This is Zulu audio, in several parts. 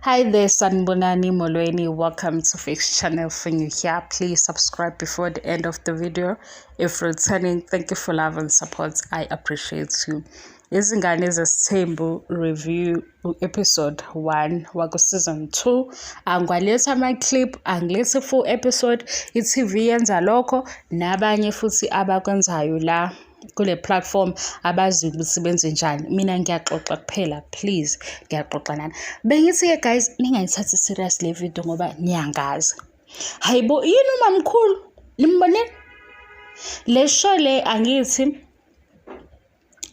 Hi there, Sanbonani Molweni. Welcome to Fix Channel. For you here, please subscribe before the end of the video. If returning, thank you for love and support. I appreciate you. Izingane zesithembu review episode 1 wako season 2. Angwaletha ama clip, angilethe full episode. I-TV yenza lokho nabanye futhi abakwenzayo la kule platform abazi ukuthi benze njani. Mina ngiyaxoxa kuphela, please ngiyaxoxa nani. Bengithi-ke guys, ningayithathi serious le video ngoba niyangazi. Hayibo, yini umamkhulu? Nimbonile? Le show le angithi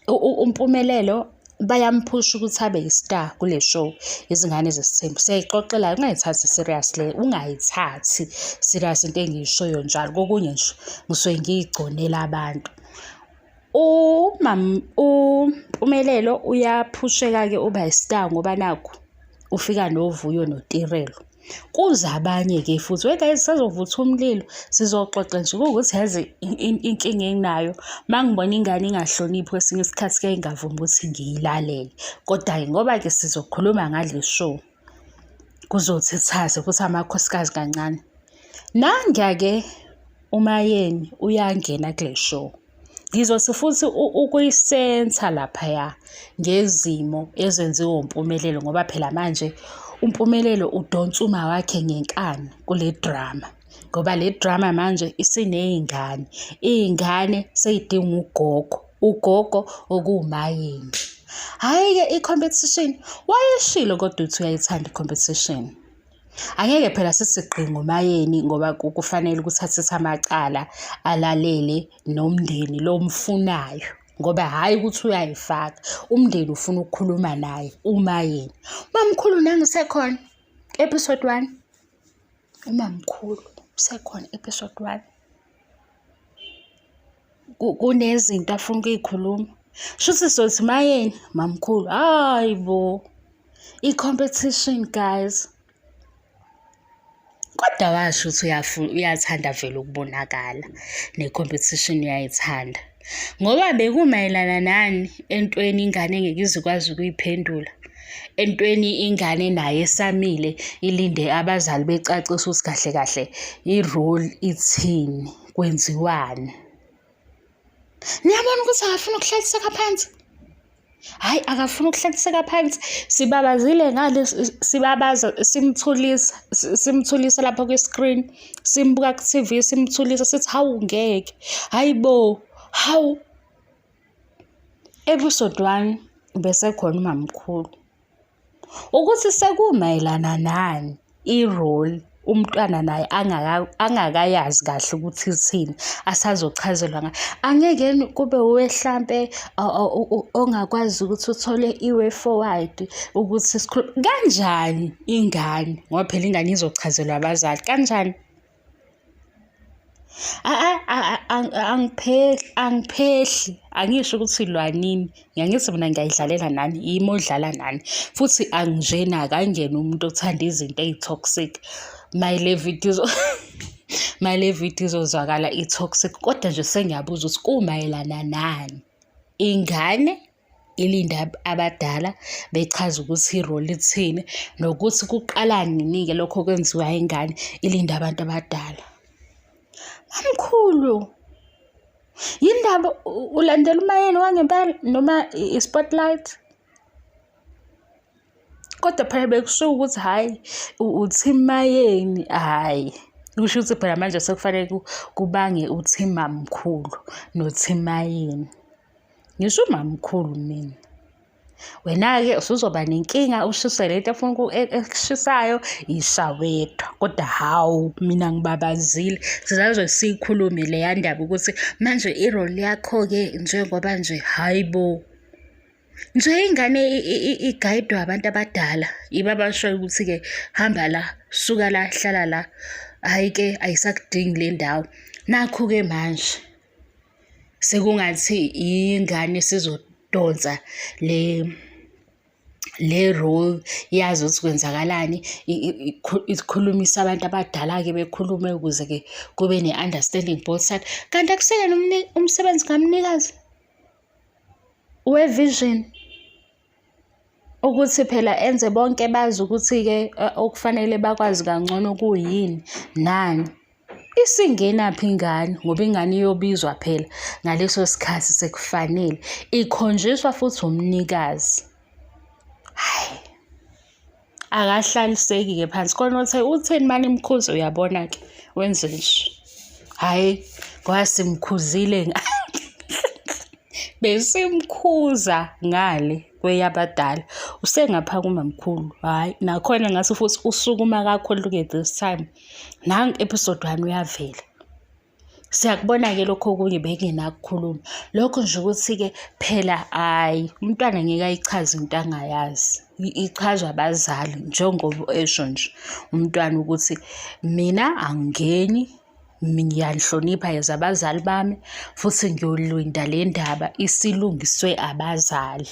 umpumelelo bayamphusha ukuthi abe yi-star kule show izingane zesithembu. Siyayixoxela, ungayithathi seriously, ungayithathi serious into engiyishoyo njalo. Kokunye nje ngisuke ngiyigconela abantu. Umpumelelo uyaphusheka-ke uba yi-star ngoba nakho ufika noVuyo noTirelo. Kuza abanye-ke futhi, guys, sazovutha umlilo, sizoxoxa nje ukuthi yazi inkinga enginayo mangibona ingane ingahloniphi kwesinye isikhathi ke ingavumi ukuthi ngiyilalele. Kodwa-ke ngoba-ke sizokhuluma ngale show kuzothi ithathe futhi amakhosikazi kancane. Nangiya-ke uMayeni uyangena kule show. Ngizothi futhi ukuyisentha laphaya ngezimo ezenziwe uMpumelelo ngoba phela manje uMpumelelo udonsa uma wakhe ngenkani kule drama ngoba le drama manje isiney'ngane. Iy'ngane sey'dinga ugogo okuwuMayeni. Hhayi-ke i-competition wayeshilo kodwa uthi uyayithanda i-competition. Angeke phela sithi gqinga uMayeni ngoba kufanele ukuthi athathe amacala alalele nomndeni lo mfunayo ngoba hhayi ukuthi uyayifaka. Umndeni ufuna ukukhuluma naye uMayeni. Mamkhulu nangisekhona episode 1. Umamkhulu usekhona episode 1. Kunezinto afuna ukuyikhuluma. Shuthi sothi Mayeni, mamkhulu, hayibo. I-competition guys. Kodwa washo ukuthi uyathanda vele ukubonakala ne-competition uyayithanda. Ngoba bekumayelana nani entweni ingane engeke izikwazi ukuyiphendula. Entweni ingane naye esamile ilinde abazali becacisa ukuthi kahle kahle i-role ithini, kwenziwani. Niyabona ukuthi akafuna ukuhlaliseka phansi? Hayi, akafuna ukuhlaliseka phansi. Sibabazile ngale, sibabaza, simthulisa lapha kwi-screen, simbuka ku-TV, simthulisa sithi hawu ngeke. Hayibo, hawu. Episode 1 bese khona umamkhulu. Ukuthi sekumayelana nani i-role umntwana naye angakayazi kahle ukuthi ithini, asazochazelwa ngayo. Angeke kube wehlampe ongakwazi ukuthi uthole i-way forward ukuthi kanjani ingane ngoba phela ingane izochazelwa abazali kanjani. Angiphehli, angisho ukuthi lwanini. Ngiyangithi mina ngiyayidlalela nani, yimi odlala nani. Futhi angijena kangena umuntu othanda izinto eyi-toxic. Male video izozwakala i-toxic kodwa nje sengiyabuza ukuthi kumayelana nani. Ingane ilinda abadala bechaza ukuthi i-role ithini nokuthi kuqala nini-ke lokho kwenziwa ingane ilinda abantu abadala. Mamkhulu, yindaba ulandela uMayeni wangempela noma i-spotlight? Kodwa phela bekusho ukuthi hhayi uthi Mayeni, hhayi. Kusho ukuthi phela manje sekufanele kubange uthi mamkhulu nothi Mayeni. Ngisho umamkhulu mina. Wena-ke usuzoba nenkinga ushise lento efuna ekushisayo isha wedwa. Kodwa hawu, mina ngibabazile. Sizaze siyikhulume leya ndaba ukuthi manje i-role yakho-ke njengoba nje hayibo. Nje ingane igayidwa abantu abadala. Yibo abashoyo ukuthi-ke hamba la, suka la, hlala la. Hhayi-ke ayisakudingi le ndawo. Nakhu-ke manje sekungathi ingane sizodonsa le role yazi ukuthi kwenzakalani, ikhulumisa abantu abadala-ke bekhulume ukuze-ke kube ne-understanding both side. Kanti akusele umsebenzi kamnikazi we-vision. ukuthi phela enze bonke bazi ukuthi-ke okufanele bakwazi kangcono kuyini nani. Isingenaphi ingane ngoba ingane iyobizwa phela ngaleso sikhathi sekufanele, ikhonjiswa futhi umnikazi. Hhayi, akahlaliseki-ke phansi khona utheni mani imkhuzi, uyabona-ke wenze nje. Hhayi, ngoba simkhuzile besimkhuza ngale kweyabadala, usengapha kumamkhulu. Hhayi, nakhona ngathi futhi usukuma kakhulu-ke this time. Nangu episode 1 uyavela. Siyakubona-ke lokho okunye bengenakukhuluma. Lokho nje ukuthi-ke phela hhayi, umntwana ngeke ayichaze into angayazi. Ichazwa abazali njengoba esho nje umntwana ukuthi mina angingeni, ngiyanihlonipha as abazali bami futhi ngiyolinda le ndaba isilungiswe abazali.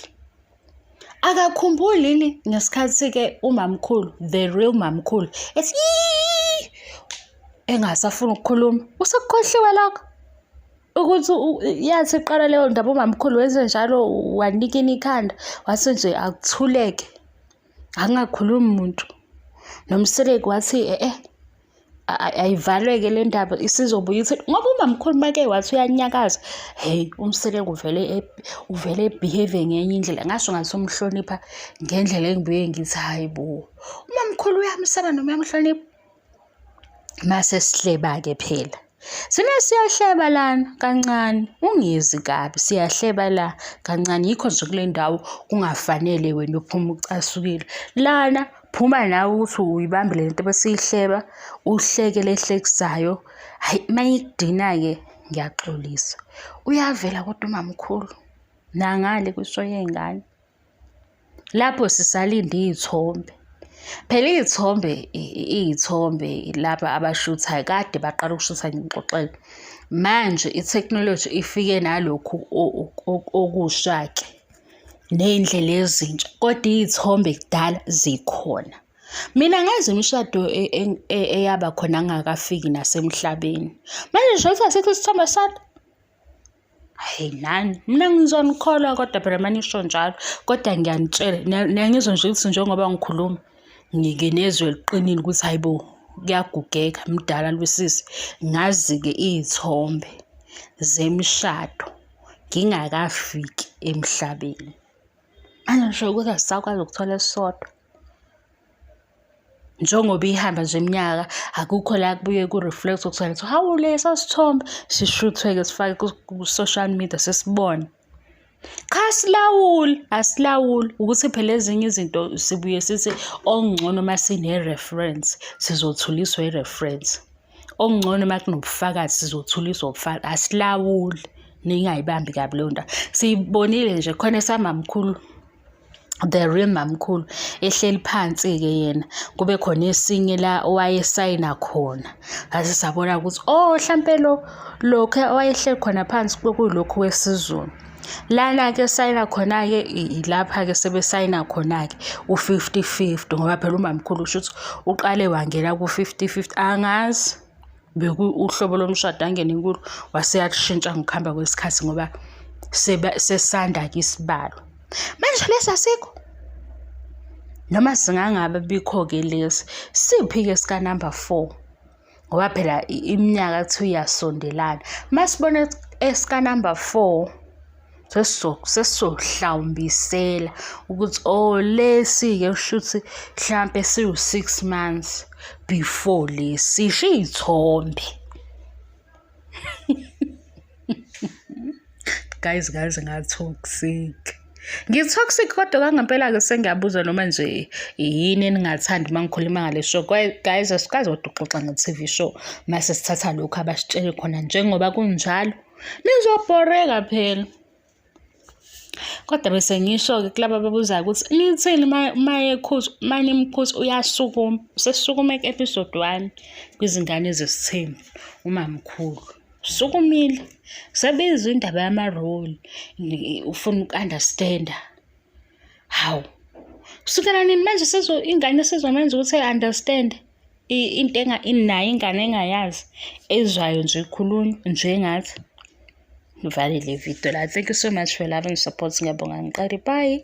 Akakhumbuli yini ngesikhathi-ke umamkhulu, the real mamkhulu, ethi engasafuni ukukhuluma. Usekukhohliwe lokho ukuthi yathi iqala leyo ndaba umamkhulu wenze njalo, wanikina ikhanda, wathi nje akuthuleke, angakhulumi umuntu. Nomseleki wathi ayivalwe-ke le ndaba isizobuya ithi ngoba umamkhulu make wathi uyanyakaza. Hey, umseleki uvele ebehave ngenye indlela, ngasho ngathi umhlonipha ngendlela engibuye ngithi hayi bo, umamkhulu uyamsaba noma uyamhlonipha. Mase sihleba-ke phela, sina siyahleba lana kancane, ungezi kabi, siyahleba la kancane. Yikho nje kule ndawo kungafanele wena uphuma ucasukile. Lana phuma nawe ukuthi uyibambile lento besiyihleba, uhleke lehlekisayo. Hayi, mayikudina-ke ngiyaxolisa. Uyavela kodwa umamkhulu nangale kwisho yey'ngane. Lapho sisalinde iy'thombe. Phela iy'thombe laba abashuthayo kade baqala ukushutha, ngixoxele. Manje i-technology ifike nalokhu okusha-ke ney'ndlela ezintsha, kodwa iy'thombe kudala zikhona. Mina ngazi imishado eyaba khona ngingakafiki nasemhlabeni. Manje nje uthi asikho isithombe sami. Hayi nani, mina ngizonikholwa kodwa phela manisho njalo, kodwa ngiyanitshela, niyangizwa nje ukuthi njengoba ngikhuluma ngikenezwe eliqinile ukuthi hayi bo, kuyagugeka mdala Lwesisi. Ngazi-ke iy'thombe zemishado ngingakafiki emhlabeni. Manje ngisho ukuthi asisakwazi ukuthola esisodwa. Njengoba ihamba nje iminyaka, akukho la kubuye ku-reflect ukuthola ukuthi hawu lesa sithombe sishuthwe-ke sifake ku-social media sesibona. Cha, asilawuli ukuthi phela ezinye izinto sibuye sithi okungcono uma sine-reference sizothuliswa i-reference. Okungcono uma kunobufakazi sizothuliswa ubufakazi. Asilawuli, ningayibambi kabi leyo ndaba. Siyibonile nje khona esamamkhulu, the real mamkhulu ehleli phansi-ke yena, kube khona esinye la owayesayina khona. Ngase sabona ukuthi hlampe lokhu owayehleli khona phansi kuyilokhu wesizulu. Lana-ke sayina khona-ke ilapha-ke sebesayina khona-ke u-50-50 ngoba phela umamkhulu usho ukuthi uqale wangena ku-50-50. Angazi uhlobo lomshado angene kulo waseyakushintsha ngokuhamba kwesikhathi ngoba sesanda-ke isibalo. Manje lesi asikho noma singangabe bikho-ke lesi, siphi-ke sika number 4 ngoba phela iminyaka kuthiwa iyasondelana. Masibona esika number 4 sesizohlawumbisela ukuthi lesi-ke kushuthi mhlampe siwu-6 months before lesi, sisho iy'thombe. Guys nga-toxic. Ngi-toxic kodwa kwangempela-ke sengiyabuza noma nje yini eningathandi uma ngikhuluma ngale show. Guys, asikwazi kodwa ukuxoxa nge-TV show mase sithatha lokhu abasitshele khona njengoba kunjalo nizobhoreka phela. Kodwa bese ngisho-ke kulaba ababuzayo ukuthi nithini uma nimkhuzi uyasukuma. Usesukuma ku-episode 1 kwizingane zesithembu umamkhulu. Sukumile, sebiza indaba yama-role, ufuna uku-understanda. Hawu, kusukela nini manje ingane sezomenza ukuthi understand into inayo ingane engayazi, ezwayo nje ikhulunywa njengathi. Ngivale le video la. Thank you so much for loving and support. Ngiyabonga, ngiqale, bye.